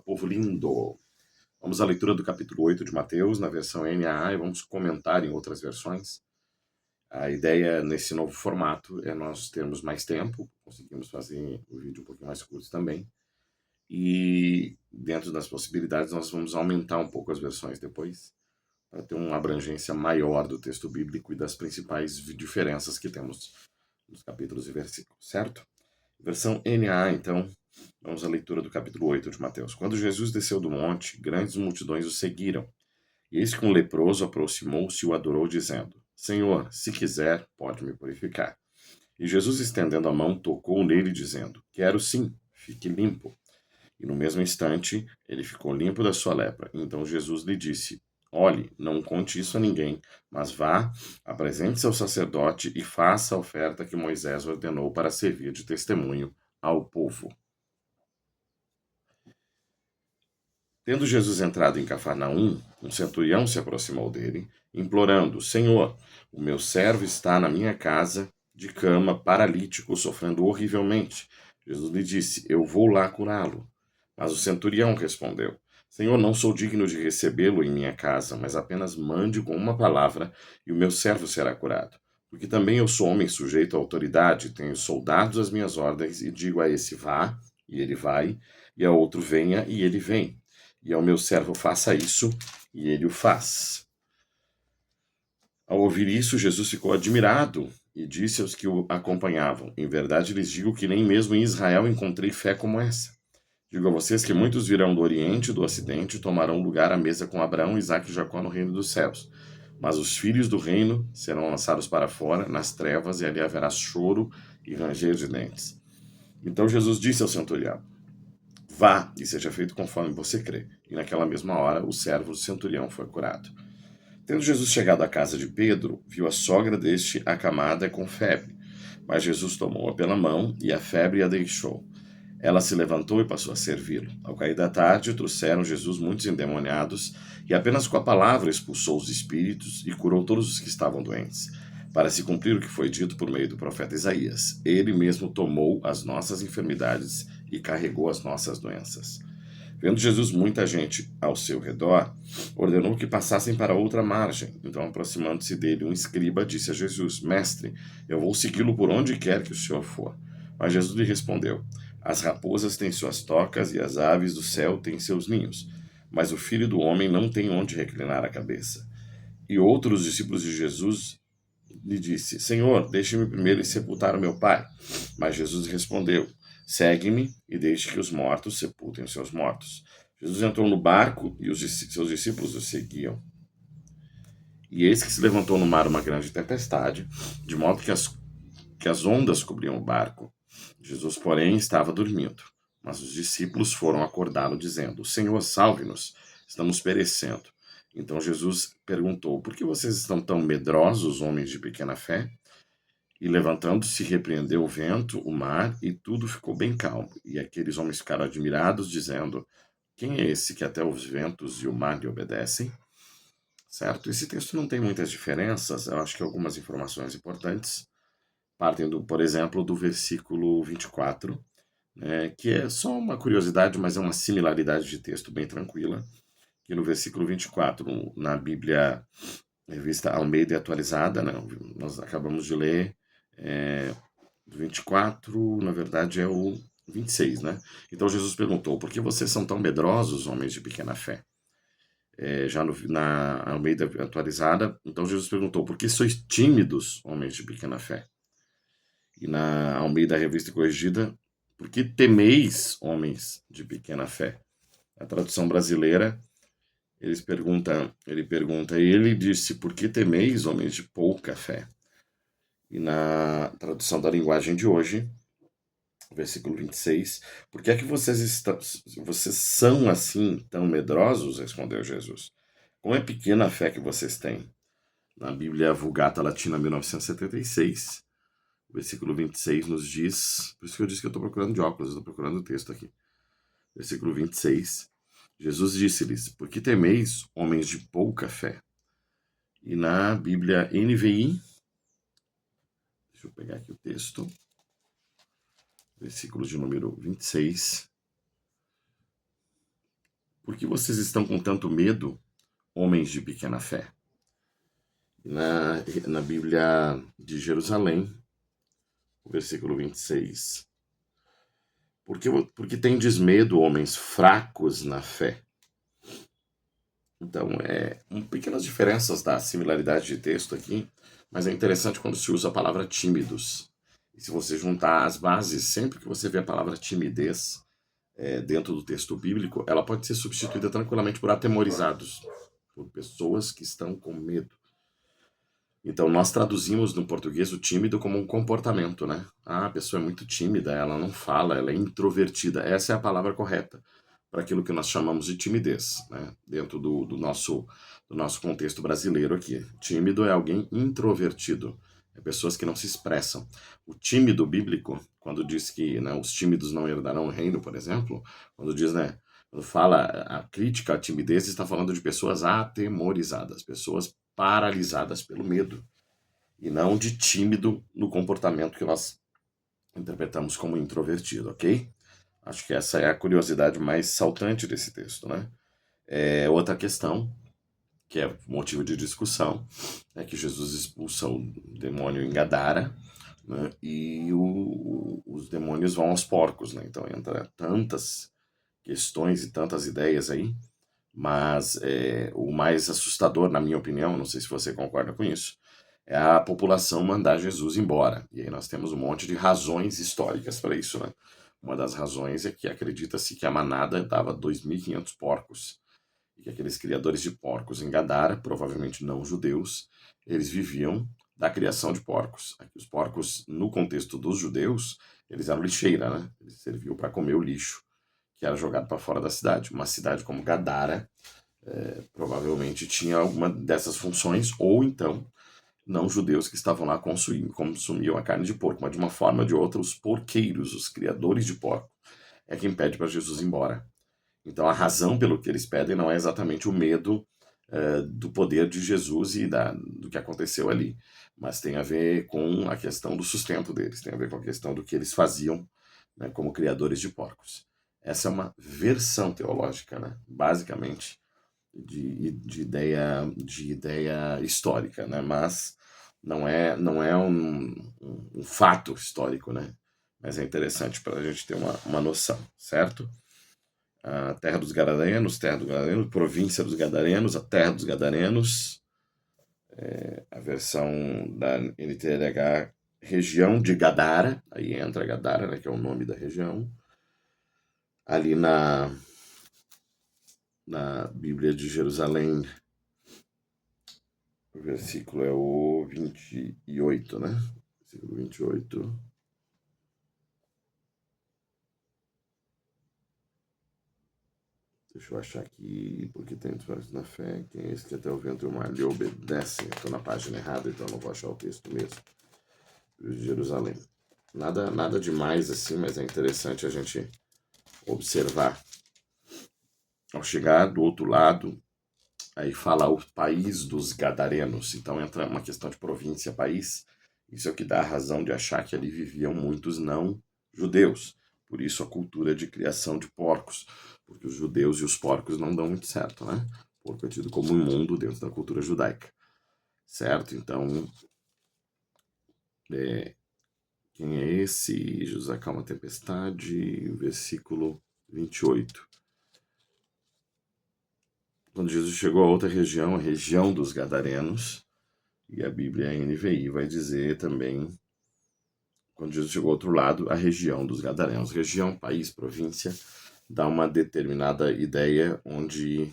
povo lindo! Vamos à leitura do capítulo 8 de Mateus, na versão NAA, e vamos comentar em outras versões. A ideia nesse novo formato é nós termos mais tempo, conseguimos fazer o vídeo um pouquinho mais curto também, e dentro das possibilidades nós vamos aumentar um pouco as versões depois, para ter uma abrangência maior do texto bíblico e das principais diferenças que temos nos capítulos e versículos, certo? Versão NAA, então, vamos à leitura do capítulo 8 de Mateus. Quando Jesus desceu do monte, grandes multidões o seguiram. E eis que um leproso aproximou-se e o adorou, dizendo: Senhor, se quiser, pode me purificar. E Jesus, estendendo a mão, tocou nele, dizendo: Quero sim, fique limpo. E no mesmo instante, ele ficou limpo da sua lepra. Então Jesus lhe disse: Olhe, não conte isso a ninguém, mas vá, apresente-se ao sacerdote e faça a oferta que Moisés ordenou para servir de testemunho ao povo. Tendo Jesus entrado em Cafarnaum, um centurião se aproximou dele, implorando: Senhor, o meu servo está na minha casa, de cama, paralítico, sofrendo horrivelmente. Jesus lhe disse: Eu vou lá curá-lo. Mas o centurião respondeu: Senhor, não sou digno de recebê-lo em minha casa, mas apenas mande com uma palavra e o meu servo será curado. Porque também eu sou homem sujeito à autoridade, tenho soldados às minhas ordens, e digo a esse: vá, e ele vai, e a outro: venha, e ele vem. E ao meu servo: faça isso, e ele o faz. Ao ouvir isso, Jesus ficou admirado e disse aos que o acompanhavam: Em verdade lhes digo que nem mesmo em Israel encontrei fé como essa. Digo a vocês que muitos virão do Oriente e do Ocidente e tomarão lugar à mesa com Abraão, Isaque e Jacó no reino dos céus. Mas os filhos do reino serão lançados para fora, nas trevas, e ali haverá choro e ranger de dentes. Então Jesus disse ao centurião: Vá, e seja feito conforme você crê. E naquela mesma hora, o servo do centurião foi curado. Tendo Jesus chegado à casa de Pedro, viu a sogra deste acamada com febre. Mas Jesus tomou-a pela mão e a febre a deixou. Ela se levantou e passou a servi-lo. Ao cair da tarde, trouxeram Jesus muitos endemoniados, e apenas com a palavra expulsou os espíritos e curou todos os que estavam doentes, para se cumprir o que foi dito por meio do profeta Isaías. Ele mesmo tomou as nossas enfermidades e carregou as nossas doenças. Vendo Jesus muita gente ao seu redor, ordenou que passassem para outra margem. Então, aproximando-se dele, um escriba disse a Jesus: Mestre, eu vou segui-lo por onde quer que o Senhor for. Mas Jesus lhe respondeu: As raposas têm suas tocas e as aves do céu têm seus ninhos, mas o Filho do Homem não tem onde reclinar a cabeça. E outro dos discípulos de Jesus lhe disse: Senhor, deixe-me primeiro sepultar o meu pai. Mas Jesus respondeu: Segue-me e deixe que os mortos sepultem os seus mortos. Jesus entrou no barco e seus discípulos o seguiam. E eis que se levantou no mar uma grande tempestade, de modo que as ondas cobriam o barco. Jesus, porém, estava dormindo. Mas os discípulos foram acordá-lo, dizendo: Senhor, salve-nos, estamos perecendo. Então Jesus perguntou: Por que vocês estão tão medrosos, homens de pequena fé? E levantando-se, repreendeu o vento, o mar, e tudo ficou bem calmo. E aqueles homens ficaram admirados, dizendo: Quem é esse que até os ventos e o mar lhe obedecem? Certo? Esse texto não tem muitas diferenças, eu acho que algumas informações importantes partem, por exemplo, do versículo 24, né, que é só uma curiosidade, mas é uma similaridade de texto bem tranquila, que no versículo 24, na Bíblia Revista Almeida e Atualizada, né, nós acabamos de ler, do 24, na verdade é o 26, né? Então Jesus perguntou: Por que vocês são tão medrosos, homens de pequena fé? Já na Almeida Atualizada, então Jesus perguntou: Por que sois tímidos, homens de pequena fé? E na Almeida Revista Corrigida: Por que temeis, homens de pequena fé? A tradução brasileira, e ele disse: Por que temeis, homens de pouca fé? E na tradução da linguagem de hoje, versículo 26, por que é que vocês são assim tão medrosos? Respondeu Jesus. Como é pequena a fé que vocês têm? Na Bíblia Vulgata Latina 1976, versículo 26 nos diz, por isso que eu disse que eu estou procurando de óculos, estou procurando o texto aqui. Versículo 26, Jesus disse-lhes: Por que temeis, homens de pouca fé? E na Bíblia NVI, deixa eu pegar aqui o texto, versículo de número 26, Por que vocês estão com tanto medo, homens de pequena fé? Na Bíblia de Jerusalém, o versículo 26. Porque tendes medo, homens fracos na fé? Então, pequenas diferenças da similaridade de texto aqui, mas é interessante quando se usa a palavra tímidos. E se você juntar as bases, sempre que você vê a palavra timidez dentro do texto bíblico, ela pode ser substituída tranquilamente por atemorizados, por pessoas que estão com medo. Então, nós traduzimos no português o tímido como um comportamento, né? Ah, a pessoa é muito tímida, ela não fala, ela é introvertida. Essa é a palavra correta para aquilo que nós chamamos de timidez, né? Dentro do nosso contexto brasileiro aqui. Tímido é alguém introvertido, é pessoas que não se expressam. O tímido bíblico, quando diz que, né, os tímidos não herdarão o reino, por exemplo, quando diz, né, quando fala a crítica à timidez, está falando de pessoas atemorizadas, pessoas paralisadas pelo medo, e não de tímido no comportamento que nós interpretamos como introvertido, ok? Acho que essa é a curiosidade mais saltante desse texto, né? Outra questão, que é motivo de discussão, é que Jesus expulsa o demônio em Gadara, né? E os demônios vão aos porcos, né? Então entra tantas questões e tantas ideias aí, mas o mais assustador, na minha opinião, não sei se você concorda com isso, é a população mandar Jesus embora. E aí nós temos um monte de razões históricas para isso, né? Uma das razões é que acredita-se que a manada dava 2.500 porcos, e que aqueles criadores de porcos em Gadara, provavelmente não judeus, eles viviam da criação de porcos. Aqui, os porcos, no contexto dos judeus, eles eram lixeira, né? Eles serviam para comer o lixo que era jogado para fora da cidade. Uma cidade como Gadara provavelmente tinha alguma dessas funções, ou então não judeus que estavam lá consumiam a carne de porco, mas de uma forma ou de outra, os porqueiros, os criadores de porco, é quem pede para Jesus ir embora. Então a razão pelo que eles pedem não é exatamente o medo do poder de Jesus e do que aconteceu ali, mas tem a ver com a questão do sustento deles, tem a ver com a questão do que eles faziam, né, como criadores de porcos. Essa é uma versão teológica, né, basicamente, de ideia histórica, né, mas não é um fato histórico, né, mas é interessante para a gente ter uma noção, certo? A terra dos Gadarenos, província dos Gadarenos, a terra dos Gadarenos, a versão da NTLH, região de Gadara, aí entra Gadara, né, que é o nome da região, ali na Bíblia de Jerusalém, o versículo é o 28, né? Versículo 28. Deixa eu achar aqui, porque tem vários na fé, quem é esse que até o vento e o mar lhe obedecem? Estou na página errada, então não vou achar o texto mesmo. De Jerusalém. Nada demais assim, mas é interessante a gente observar. Ao chegar do outro lado, aí fala o país dos Gadarenos, então entra uma questão de província, país. Isso é o que dá a razão de achar que ali viviam muitos não judeus. Por isso a cultura de criação de porcos, porque os judeus e os porcos não dão muito certo, né? Porco é tido como imundo dentro da cultura judaica, certo? Então, quem é esse? Jesus acalma a tempestade, versículo 28. Quando Jesus chegou a outra região, a região dos Gadarenos, e a Bíblia NVI vai dizer também, quando Jesus chegou ao outro lado, a região dos Gadarenos. Região, país, província, dá uma determinada ideia onde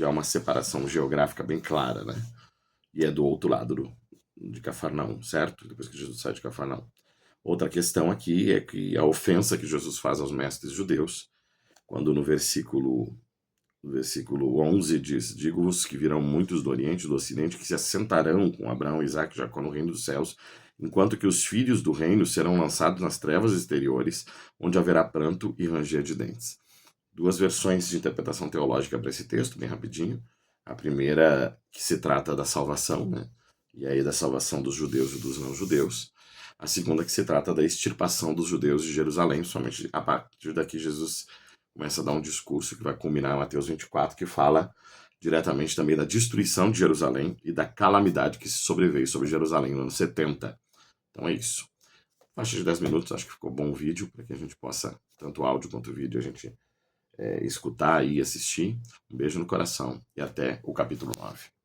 há uma separação geográfica bem clara, né? E é do outro lado de Cafarnaum, certo? Depois que Jesus sai de Cafarnaum. Outra questão aqui é que a ofensa que Jesus faz aos mestres judeus, quando no versículo 11 diz: Digo-vos que virão muitos do Oriente e do Ocidente que se assentarão com Abraão, Isaque e Jacó no reino dos céus, enquanto que os filhos do reino serão lançados nas trevas exteriores, onde haverá pranto e ranger de dentes. Duas versões de interpretação teológica para esse texto, bem rapidinho. A primeira, que se trata da salvação, né? E aí da salvação dos judeus e dos não-judeus. A segunda, que se trata da extirpação dos judeus de Jerusalém, somente a partir daqui Jesus começa a dar um discurso que vai culminar em Mateus 24, que fala diretamente também da destruição de Jerusalém e da calamidade que se sobreveio sobre Jerusalém no ano 70. Então é isso. Faixa de 10 minutos, acho que ficou bom o vídeo, para que a gente possa, tanto o áudio quanto o vídeo, a gente escutar e assistir. Um beijo no coração e até o capítulo 9.